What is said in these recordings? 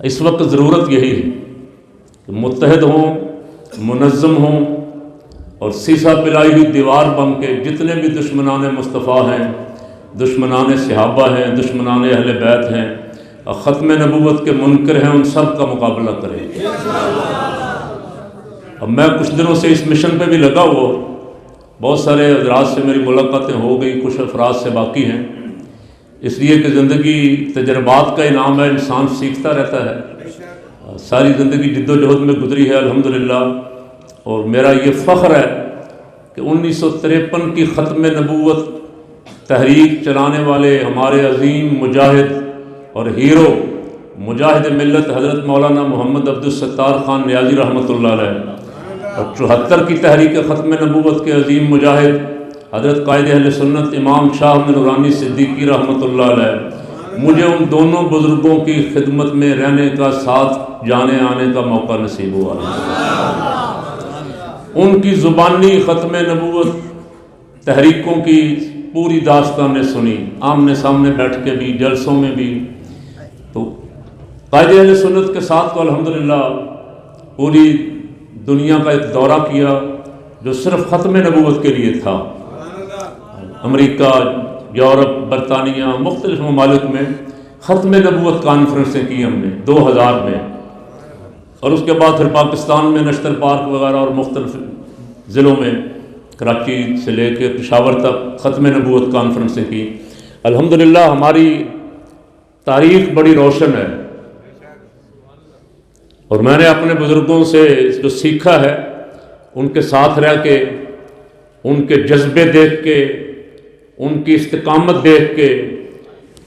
اس وقت ضرورت یہی ہے کہ متحد ہوں، منظم ہوں، اور سیسا پلائی ہوئی دیوار بن کے جتنے بھی دشمنان مصطفیٰ ہیں، دشمنان صحابہ ہیں، دشمنان اہل بیت ہیں، اور ختم نبوت کے منکر ہیں، ان سب کا مقابلہ کریں۔ اب میں کچھ دنوں سے اس مشن پہ بھی لگا ہوا، بہت سارے حضرات سے میری ملاقاتیں ہو گئی، کچھ افراد سے باقی ہیں، اس لیے کہ زندگی تجربات کا انعام ہے، انسان سیکھتا رہتا ہے۔ ساری زندگی جد و جہد میں گزری ہے الحمدللہ، اور میرا یہ فخر ہے کہ 1953 کی ختم نبوت تحریک چلانے والے ہمارے عظیم مجاہد اور ہیرو مجاہد ملت حضرت مولانا محمد عبدالستار خان نیازی رحمۃ اللہ علیہ، اور 74 کی تحریک ختم نبوت کے عظیم مجاہد حضرت قائد اہل سنت امام شاہ احمد نورانی صدیقی رحمۃ اللہ علیہ، مجھے ان دونوں بزرگوں کی خدمت میں رہنے کا، ساتھ جانے آنے کا موقع نصیب ہوا۔ ان کی زبانی ختم نبوت تحریکوں کی پوری داستانیں سنی، آمنے سامنے بیٹھ کے بھی، جلسوں میں بھی۔ تو قائد اہل سنت کے ساتھ تو الحمدللہ پوری دنیا کا ایک دورہ کیا جو صرف ختم نبوت کے لیے تھا۔ امریکہ، یورپ، برطانیہ، مختلف ممالک میں ختم نبوت کانفرنسیں کی ہم نے 2000 میں، اور اس کے بعد پھر پاکستان میں نشتر پارک وغیرہ اور مختلف ضلعوں میں، کراچی سے لے کے پشاور تک ختم نبوت کانفرنسیں کی۔ الحمدللہ ہماری تاریخ بڑی روشن ہے، اور میں نے اپنے بزرگوں سے جو سیکھا ہے، ان کے ساتھ رہ کے، ان کے جذبے دیکھ کے، ان کی استقامت دیکھ کے،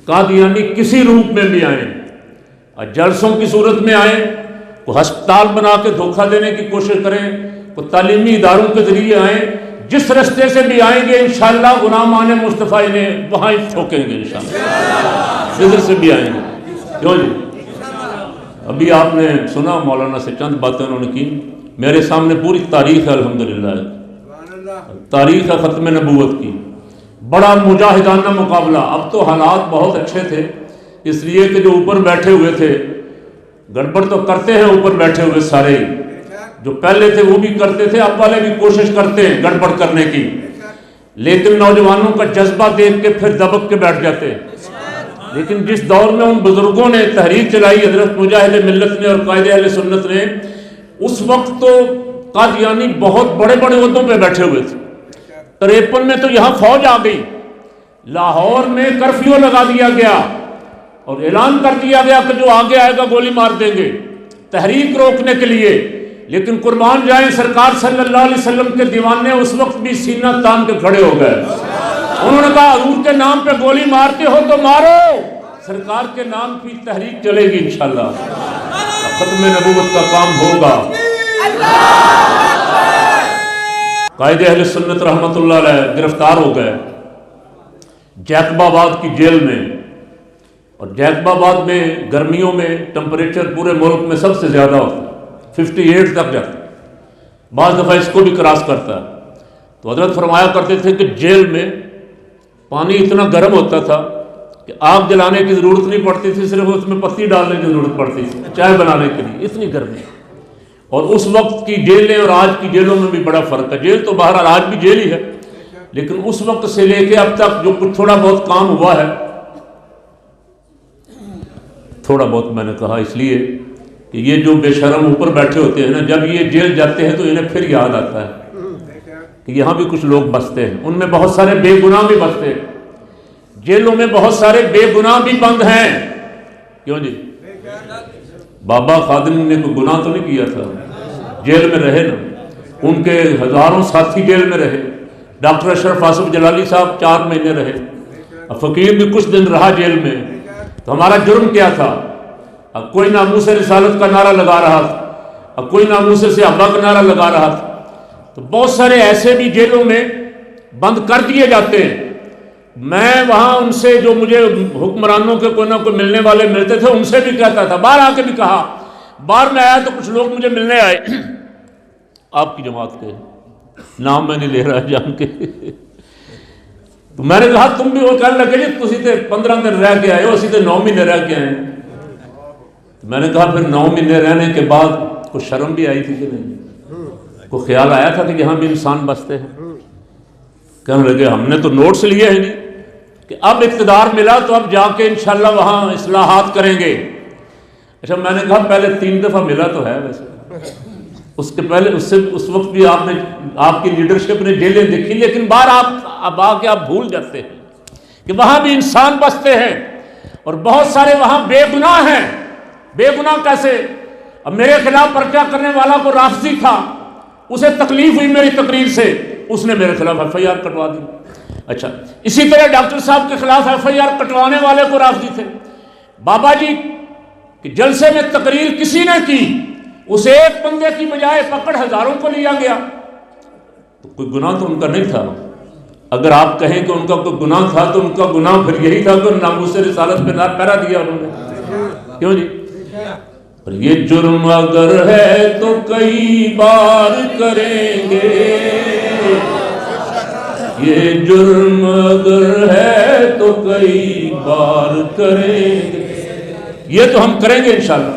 قادیانی کسی روپ میں بھی آئیں، جلسوں کی صورت میں آئیں، کوئی ہسپتال بنا کے دھوکہ دینے کی کوشش کریں، کوئی تعلیمی اداروں کے ذریعے آئیں، جس رستے سے بھی آئیں گے انشاءاللہ غلامان مصطفیٰ انہیں وہاں ہی ٹھوکیں گے انشاءاللہ، جدھر سے بھی آئیں گے۔ کیوں جی؟ ابھی آپ نے سنا مولانا سے چند باتیں انہوں نے کی، میرے سامنے پوری تاریخ ہے الحمدللہ، تاریخ ہے ختم نبوت کی، بڑا مجاہدانہ مقابلہ۔ اب تو حالات بہت اچھے تھے، اس لیے کہ جو اوپر بیٹھے ہوئے تھے، گڑبڑ تو کرتے ہیں اوپر بیٹھے ہوئے سارے، جو پہلے تھے وہ بھی کرتے تھے، اب والے بھی کوشش کرتے ہیں گڑبڑ کرنے کی، لیکن نوجوانوں کا جذبہ دیکھ کے پھر دبک کے بیٹھ جاتے ہیں۔ لیکن جس دور میں ان بزرگوں نے تحریک چلائی، حضرت مجاہد ملت نے اور قائد اہل سنت نے، اس وقت تو قادیانی بہت بڑے بڑے عہدوں پہ بیٹھے ہوئے تھے۔ 53 میں تو یہاں فوج آ گئی، لاہور میں کرفیو لگا دیا گیا اور اعلان کر دیا گیا کہ جو آگے آئے گا گولی مار دیں گے، تحریک روکنے کے لیے۔ لیکن قربان جائیں سرکار صلی اللہ علیہ وسلم کے دیوانے اس وقت بھی سینہ تان کے کھڑے ہو گئے، انہوں نے کہا حضور کے نام پہ گولی مارتے ہو تو مارو، سرکار کے نام کی تحریک چلے گی انشاءاللہ، ختم نبوت کا کام ہوگا۔ قائد اہل سنت رحمۃ اللہ علیہ گرفتار ہو گئے جیکب آباد کی جیل میں، اور جیکب آباد میں گرمیوں میں ٹمپریچر پورے ملک میں سب سے زیادہ ہوتا ہے، 58 تک جاتا ہے، بعض دفعہ اس کو بھی کراس کرتا ہے۔ تو حضرت فرمایا کرتے تھے کہ جیل میں پانی اتنا گرم ہوتا تھا کہ آگ جلانے کی ضرورت نہیں پڑتی تھی، صرف اس میں پتی ڈالنے کی ضرورت پڑتی تھی چائے بنانے کے لیے، اتنی گرمی۔ اور اس وقت کی جیلیں اور آج کی جیلوں میں بھی بڑا فرق ہے، جیل تو بہرحال آج بھی جیل ہی ہے، لیکن اس وقت سے لے کے اب تک جو کچھ تھوڑا بہت کام ہوا ہے، تھوڑا بہت میں نے کہا اس لیے کہ یہ جو بے شرم اوپر بیٹھے ہوتے ہیں نا، جب یہ جیل جاتے ہیں تو انہیں پھر یاد آتا ہے کہ یہاں بھی کچھ لوگ بستے ہیں، ان میں بہت سارے بے گناہ بھی بستے ہیں، جیلوں میں بہت سارے بے گناہ بھی بند ہیں۔ کیوں جی؟ بابا خادم نے کوئی گناہ تو نہیں کیا تھا، جیل میں رہے نا، ان کے ہزاروں ساتھی جیل میں رہے، ڈاکٹر اشرف آصف جلالی صاحب 4 مہینے رہے، فقیر بھی کچھ دن رہا جیل میں۔ تو ہمارا جرم کیا تھا؟ اب کوئی ناموس رسالت کا نعرہ لگا رہا تھا، اب کوئی ناموس صحابہ کا نعرہ لگا رہا تھا، تو بہت سارے ایسے بھی جیلوں میں بند کر دیے جاتے ہیں۔ میں وہاں ان سے جو مجھے حکمرانوں کے کوئی نہ کوئی ملنے والے ملتے تھے، ان سے بھی کہتا تھا، باہر آ کے بھی کہا، باہر میں آیا تو کچھ لوگ مجھے ملنے آئے آپ کی جماعت کے، نام میں نہیں لے رہا جان کے، تو میں نے کہا تم بھی وہ کہنے لگے جی تسی تے 15 دن رہ کے آئے ہو، اسی تے 9 مہینے رہ کے آئے۔ میں نے کہا پھر 9 مہینے رہنے کے بعد کچھ شرم بھی آئی تھی کہ نہیں؟ کوئی خیال آیا تھا کہ یہاں بھی انسان بستے ہیں؟ کہنے لگے ہم نے تو نوٹس لیے ہیں نہیں کہ اب اقتدار ملا تو اب جا کے انشاءاللہ وہاں اصلاحات کریں گے۔ اچھا میں نے کہا پہلے 3 دفعہ ملا تو ہے ویسے، اس کے پہلے اس وقت بھی آپ کی لیڈرشپ نے جیلیں دیکھی، لیکن بار اب آ کے آپ بھول جاتے ہیں کہ وہاں بھی انسان بستے ہیں اور بہت سارے وہاں بے گناہ ہیں۔ بے گناہ کیسے؟ اب میرے خلاف پرچہ کرنے والا کو رافضی تھا، اسے تکلیف ہوئی میری تقریر سے، اس نے میرے خلاف FIR کٹوا دی۔ اچھا اسی طرح ڈاکٹر صاحب کے خلاف FIR کٹوانے والے کو رافضی تھے۔ بابا جی کہ جلسے میں تقریر کسی نے کی، اس ایک بندے کی بجائے پکڑ ہزاروں کو لیا گیا، تو کوئی گناہ تو ان کا نہیں تھا۔ اگر آپ کہیں کہ ان کا کوئی گناہ تھا تو ان کا گناہ پھر یہی تھا کہ ناموس رسالت پہ پہرا دیا انہوں نے، کیوں جی؟ اور یہ جرم اگر ہے تو کئی بار کریں گے، یہ جرم اگر ہے تو کئی بار کریں گے، یہ تو ہم کریں گے انشاءاللہ۔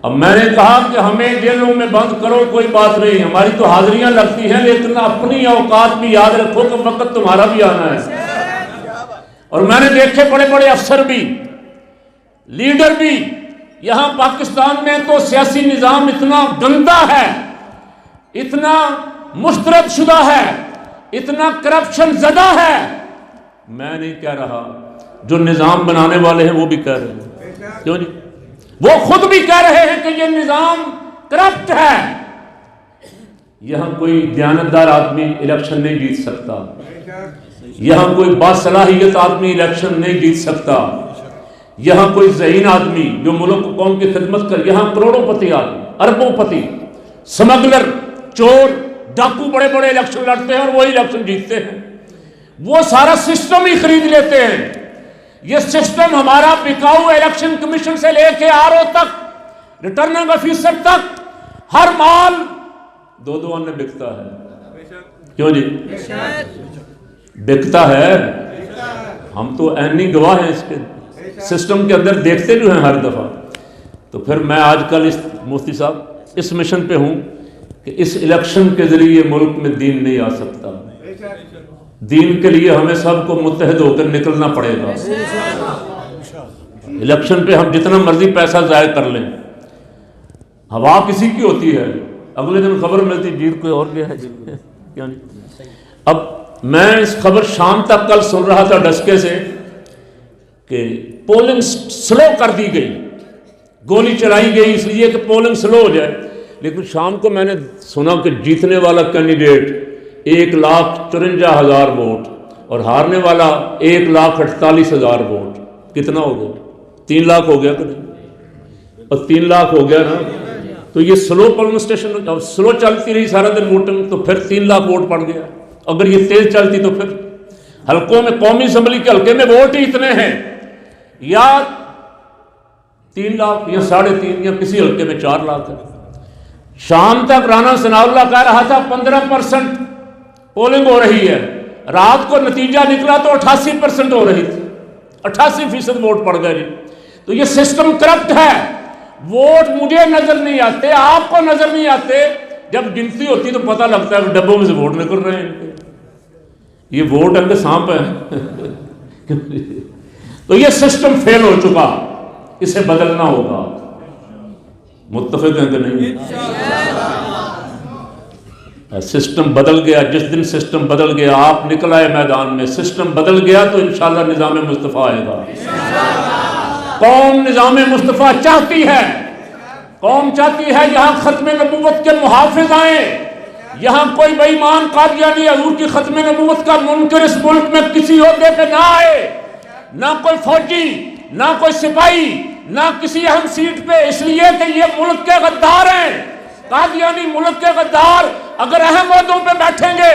اب میں نے کہا کہ ہمیں جیلوں میں بند کرو کوئی بات نہیں، ہماری تو حاضریاں لگتی ہیں، لیکن اپنی اوقات بھی یاد رکھو کہ وقت تمہارا بھی آنا ہے۔ اور میں نے دیکھے بڑے بڑے افسر بھی، لیڈر بھی، یہاں پاکستان میں تو سیاسی نظام اتنا گندا ہے، اتنا مسترد شدہ ہے، اتنا کرپشن زدہ ہے، میں نہیں کہہ رہا، جو نظام بنانے والے ہیں وہ بھی کہہ رہے ہیں، کیوں جی؟ وہ خود بھی کہہ رہے ہیں کہ یہ نظام کرپٹ ہے۔ یہاں کوئی دیانتدار آدمی الیکشن نہیں جیت سکتا، یہاں کوئی باصلاحیت آدمی الیکشن نہیں جیت سکتا، یہاں کوئی ذہین آدمی جو ملک قوم کی خدمت کر، یہاں کروڑوں پتی آدمی، اربوں پتی، سمگلر، چور، ڈاکو بڑے بڑے الیکشن لڑتے ہیں اور وہی الیکشن جیتتے ہیں، وہ سارا سسٹم ہی خرید لیتے ہیں۔ یہ سسٹم ہمارا بکاؤ الیکشن کمیشن سے لے کے RO تک، ریٹرننگ آفیسر تک، ہر مال 2 آنے بکتا ہے، کیوں جی؟ بکتا ہے، ہم تو عینی گواہ ہیں اس کے، سسٹم کے اندر دیکھتے جو ہیں ہر دفعہ۔ تو پھر میں آج کل اس مفتی صاحب اس مشن پہ ہوں کہ اس الیکشن کے ذریعے ملک میں دین نہیں آ سکتا، دین کے لیے ہمیں سب کو متحد ہو کر نکلنا پڑے گا۔ الیکشن پہ ہم جتنا مرضی پیسہ ضائع کر لیں، ہوا کسی کی ہوتی ہے، اگلے دن خبر ملتی جیت کوئی اور گیا ہے۔ اب میں اس خبر شام تک کل سن رہا تھا ڈسکے سے کہ پولنگ سلو کر دی گئی، گولی چلائی گئی اس لیے کہ پولنگ سلو ہو جائے، لیکن شام کو میں نے سنا کہ جیتنے والا کینڈیڈیٹ 1,54,000 ووٹ اور ہارنے والا 1,48,000 ووٹ، کتنا ہو گیا؟ 3 لاکھ ہو گیا کہ نہیں؟ اور 3 لاکھ ہو گیا نا، تو یہ سلو پولنگ اسٹیشن، اب سلو چلتی رہی سارا دن ووٹنگ تو پھر 3 لاکھ ووٹ پڑ گیا۔ اگر یہ تیز چلتی تو پھر حلقوں میں، قومی اسمبلی کے حلقے میں ووٹ ہی اتنے ہیں، یا 3 لاکھ یا 3.5 یا کسی حلقے میں 4 لاکھ ہے۔ شام تک رانا ثناء اللہ کہہ رہا تھا 15% پولنگ ہو رہی ہے، رات کو نتیجہ نکلا تو 88% ہو رہی تھی، 88% ووٹ پڑ گئے جی۔ تو یہ سسٹم کرپٹ ہے، ووٹ مجھے نظر نہیں آتے، آپ کو نظر نہیں آتے، جب گنتی ہوتی تو پتہ لگتا ہے ڈبوں میں سے ووٹ نکل رہے ہیں، یہ ووٹ ان کے سانپ ہے۔ تو یہ سسٹم فیل ہو چکا، اسے بدلنا ہوگا، متفق ہیں کہ نہیں؟ سسٹم بدل گیا، جس دن سسٹم بدل گیا آپ نکل آئے میدان میں، سسٹم بدل گیا تو انشاءاللہ نظام مصطفیٰ آئے گا۔ قوم نظام مصطفیٰ چاہتی ہے، قوم چاہتی ہے یہاں ختم نبوت کے محافظ آئیں، یہاں کوئی بے ایمان قادیانی حضور کی ختم نبوت کا منکر اس ملک میں کسی عہدے پہ نہ آئے، نہ کوئی فوجی، نہ کوئی سپاہی، نہ کسی اہم سیٹ پہ، اس لیے کہ یہ ملک کے غدار ہیں، قادیانی ملک کے غدار اگر اہم عہدوں پہ بیٹھیں گے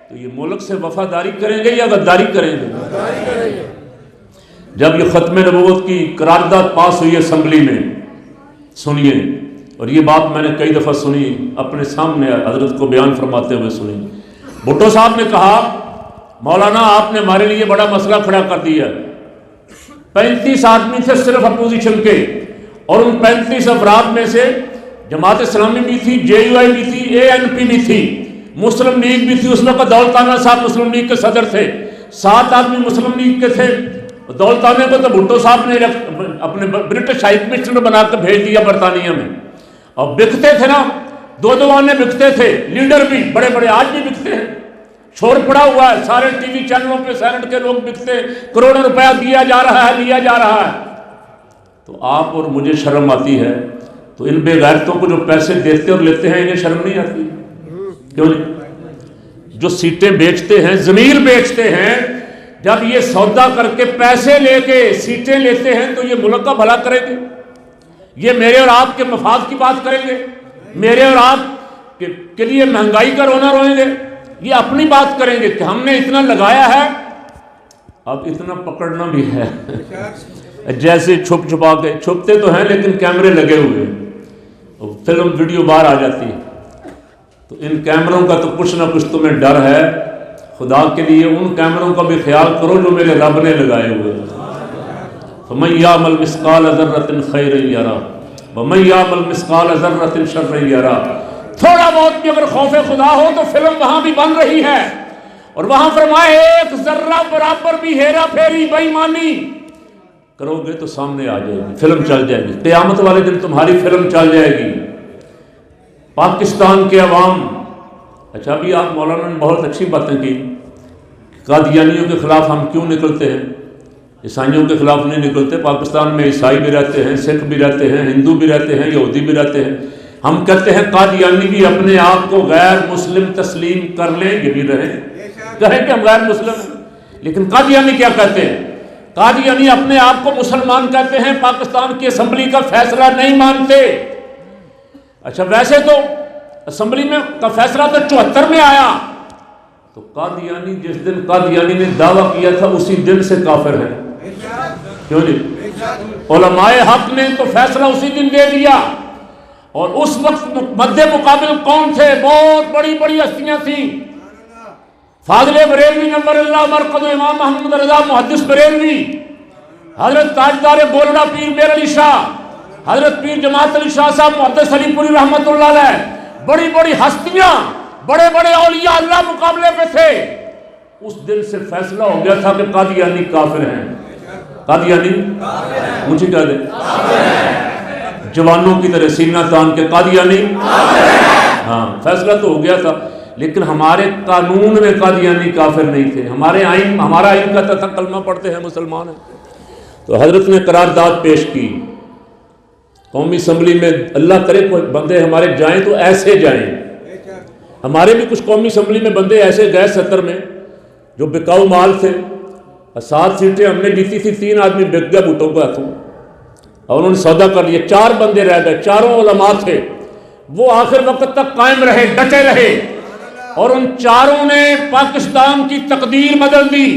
تو یہ ملک سے وفاداری کریں گے یا غداری کریں گے؟ جب یہ ختم نبوت کی قرارداد پاس ہوئی اسمبلی میں، سنیے، اور یہ بات میں نے کئی دفعہ سنی، اپنے سامنے حضرت کو بیان فرماتے ہوئے سنی، بھٹو صاحب نے کہا مولانا آپ نے ہمارے لیے بڑا مسئلہ کھڑا کر دیا، 35 آدمی تھے صرف اپوزیشن کے، اور ان 35 افراد میں سے جماعت اسلامی بھی تھی، JUI بھی تھی، ANP بھی تھی، مسلم لیگ بھی تھی۔ اس وقت دولتانہ صاحب مسلم لیگ کے صدر تھے، 7 آدمی مسلم لیگ کے تھے۔ دولتانہ کو تو بھٹو صاحب نے اپنے برٹش ہائی کمشنر بنا کر بھیج دیا برطانیہ میں، اور بکتے تھے نا، 2 آنے بکتے تھے، لیڈر بھی بڑے بڑے آج بھی بکتے ہیں، شور پڑا ہوا ہے، سارے ٹی وی چینلوں پہ سینٹ کے لوگ بکتے ہیں، کروڑوں روپیہ دیا جا رہا ہے، لیا جا رہا ہے۔ تو آپ اور مجھے شرم آتی ہے، تو ان بے غیرتوں کو جو پیسے دیتے اور لیتے ہیں انہیں شرم نہیں آتی؟ کیوں نہیں؟ جو سیٹیں بیچتے ہیں، زمین بیچتے ہیں، جب یہ سودا کر کے پیسے لے کے سیٹیں لیتے ہیں تو یہ ملک کا بھلا کریں گے؟ یہ میرے اور آپ کے مفاد کی بات کریں گے؟ میرے اور آپ کے لیے مہنگائی کا رونا روئیں گے؟ یہ اپنی بات کریں گے کہ ہم نے اتنا لگایا ہے، اب اتنا پکڑنا بھی ہے۔ جیسے چھپ چھپا کے، چھپتے تو ہیں لیکن کیمرے لگے ہوئے، فلم ویڈیو باہر آ جاتی ہے، تو ان کیمروں کا تو کچھ نہ کچھ تمہیں ڈر ہے۔ خدا کے لیے ان کیمروں کا بھی خیال کرو جو میرے رب نے لگائے ہوئے۔ فَمَن يَعْمَلْ مِثْقَالَ ذَرَّةٍ خَيْرًا يَرَهُ وَمَن يَعْمَلْ مِثْقَالَ ذَرَّةٍ شَرًّا يَرَهُ۔ تھوڑا بہت بھی اگر خوف خدا ہو تو فلم وہاں بھی بن رہی ہے، اور وہاں فرمائے ایک ذرہ برابر بھی ہیرا پھیری بے ایمانی کرو گے تو سامنے آ جائے گی، فلم چل جائے گی، قیامت والے دن تمہاری فلم چل جائے گی۔ پاکستان کے عوام، اچھا ابھی آپ مولانا نے بہت اچھی باتیں کی، قادیانیوں کے خلاف ہم کیوں نکلتے ہیں؟ عیسائیوں کے خلاف نہیں نکلتے، پاکستان میں عیسائی بھی رہتے ہیں، سکھ بھی رہتے ہیں، ہندو بھی رہتے ہیں، یہودی بھی رہتے ہیں۔ ہم کہتے ہیں قادیانی بھی اپنے آپ کو غیر مسلم تسلیم کر لیں، یہ بھی رہیں، کہیں کہ ہم غیر مسلم ہیں، لیکن قادیانی کیا کہتے ہیں؟ قادیانی اپنے آپ کو مسلمان کہتے ہیں، پاکستان کی اسمبلی کا فیصلہ نہیں مانتے۔ اچھا ویسے تو اسمبلی میں کا فیصلہ تو 74 میں آیا، تو قادیانی جس دن قادیانی نے دعویٰ کیا تھا اسی دن سے کافر ہے، کیوں نہیں؟ علماء حق نے تو فیصلہ اسی دن دے دیا، اور اس وقت مد مقابل کون تھے؟ بہت بڑی بڑی ہستیاں تھیں، فاضل بریلوی نور اللہ مرقد، امام محمد رضا محدث بریلوی، حضرت تاجدار گولڑا پیر میر علی شاہ، حضرت پیر جماعت علی شاہ صاحب محدث علی پوری رحمۃ اللہ علیہ، بڑی بڑی ہستیاں، بڑے بڑے اولیاء اللہ مقابلے پہ تھے۔ اس دن سے فیصلہ ہو گیا تھا کہ قادیانی کافر ہیں، قادیانی مجھے کہہ دیں جوانوں کی طرح سینہ تان کے قادیانی، ہاں فیصلہ تو ہو گیا تھا، لیکن ہمارے قانون میں قادیانی کافر نہیں تھے، ہمارے آئین، ہمارا آئین کا تھا کلمہ پڑھتے ہیں مسلمان ہیں۔ تو حضرت نے قرارداد پیش کی قومی اسمبلی میں، اللہ کرے کوئی بندے ہمارے جائیں تو ایسے جائیں، ہمارے بھی کچھ قومی اسمبلی میں بندے ایسے گئے 70 میں جو بکاؤ مال تھے، 7 سیٹیں ہم نے جیتی تھی، 3 آدمی بک گئے بھٹو کو ہاتھوں، اور انہوں نے سودا کر لیا، 4 بندے رہ گئے، چاروں علماء تھے، وہ آخر وقت تک قائم رہے، ڈٹے رہے، اور ان چاروں نے پاکستان کی تقدیر بدل دی۔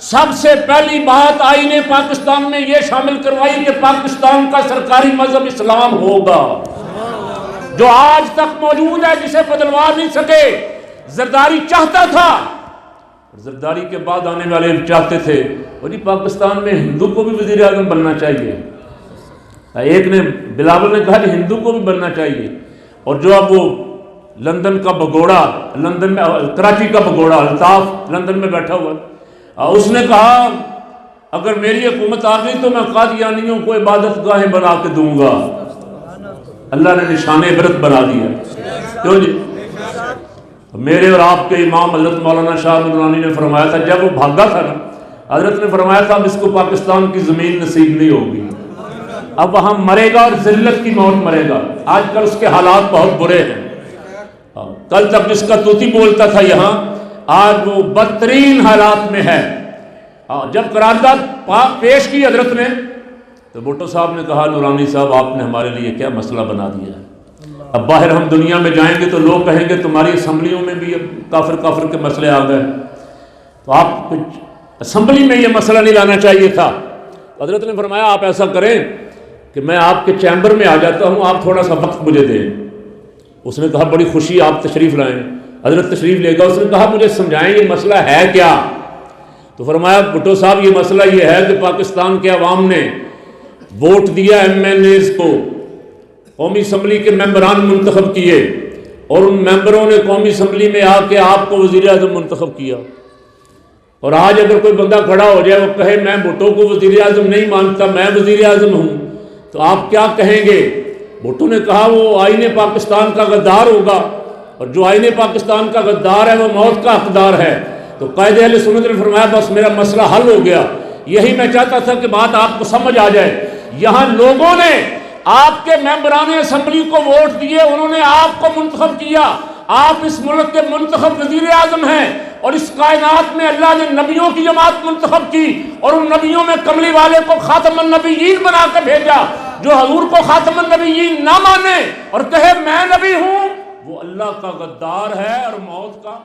سب سے پہلی بات آئین پاکستان میں یہ شامل کروائی کہ پاکستان کا سرکاری مذہب اسلام ہوگا، جو آج تک موجود ہے، جسے بدلوا نہیں سکے۔ زرداری چاہتا تھا، زرداری کے بعد آنے والے چاہتے تھے اور جی پاکستان میں ہندو کو بھی وزیر اعظم بننا چاہیے، ایک نے بلاول نے کہا کہ ہندو کو بھی بننا چاہیے، اور جو اب وہ لندن کا بگوڑا، لندن میں کراچی کا بگوڑا الطاف لندن میں بیٹھا ہوا، اس نے کہا اگر میری حکومت آ گئی تو میں قادیانیوں کو عبادت گاہیں بنا کے دوں گا۔ اللہ نے نشان عبرت بنا دیا، کیوں جی؟ میرے اور آپ کے امام حضرت مولانا شاہ نورانی نے فرمایا تھا، جب وہ بھاگا تھا نا، حضرت نے فرمایا تھا اب اس کو پاکستان کی زمین نصیب نہیں ہوگی، اب وہاں مرے گا اور ذلت کی موت مرے گا۔ آج کل اس کے حالات بہت برے ہیں، کل تک جس کا طوطی بولتا تھا یہاں، آج وہ بدترین حالات میں ہے۔ جب قرارداد پیش کی حضرت نے تو بھٹو صاحب نے کہا نورانی صاحب آپ نے ہمارے لیے کیا مسئلہ بنا دیا ہے، اب باہر ہم دنیا میں جائیں گے تو لوگ کہیں گے تمہاری اسمبلیوں میں بھی کافر کافر کے مسئلے آ گئے، تو آپ کچھ اسمبلی میں یہ مسئلہ نہیں لانا چاہیے تھا۔ حضرت نے فرمایا آپ ایسا کریں کہ میں آپ کے چیمبر میں آ جاتا ہوں، آپ تھوڑا سا وقت مجھے دیں۔ اس نے کہا بڑی خوشی آپ تشریف لائیں۔ حضرت تشریف لے گا، اس نے کہا مجھے سمجھائیں یہ مسئلہ ہے کیا؟ تو فرمایا بھٹو صاحب یہ مسئلہ یہ ہے کہ پاکستان کے عوام نے ووٹ دیا ایم این ایز کو، قومی اسمبلی کے ممبران منتخب کیے، اور ان ممبروں نے قومی اسمبلی میں آ کے آپ کو وزیر اعظم منتخب کیا۔ اور آج اگر کوئی بندہ کھڑا ہو جائے وہ کہے میں بھٹو کو وزیر اعظم نہیں مانتا، میں وزیر اعظم ہوں، تو آپ کیا کہیں گے؟ بھٹو نے کہا وہ آئین پاکستان کا غدار ہوگا، اور جو آئین پاکستان کا غدار ہے وہ موت کا حقدار ہے۔ تو قائد اہل سنت نے فرمایا بس میرا مسئلہ حل ہو گیا۔ یہی میں چاہتا تھا کہ بات آپ کو سمجھ آ جائے۔ یہاں لوگوں نے آپ کے ممبران اسمبلی کو ووٹ دیے، انہوں نے آپ کو منتخب کیا، آپ اس ملک کے منتخب وزیر اعظم ہیں، اور اس کائنات میں اللہ نے نبیوں کی جماعت منتخب کی، اور ان نبیوں میں کملی والے کو خاتم النبیین بنا کے بھیجا۔ جو حضور کو خاتم النبیین نہ مانے اور کہے میں نبی ہوں، وہ اللہ کا غدار ہے اور موت کا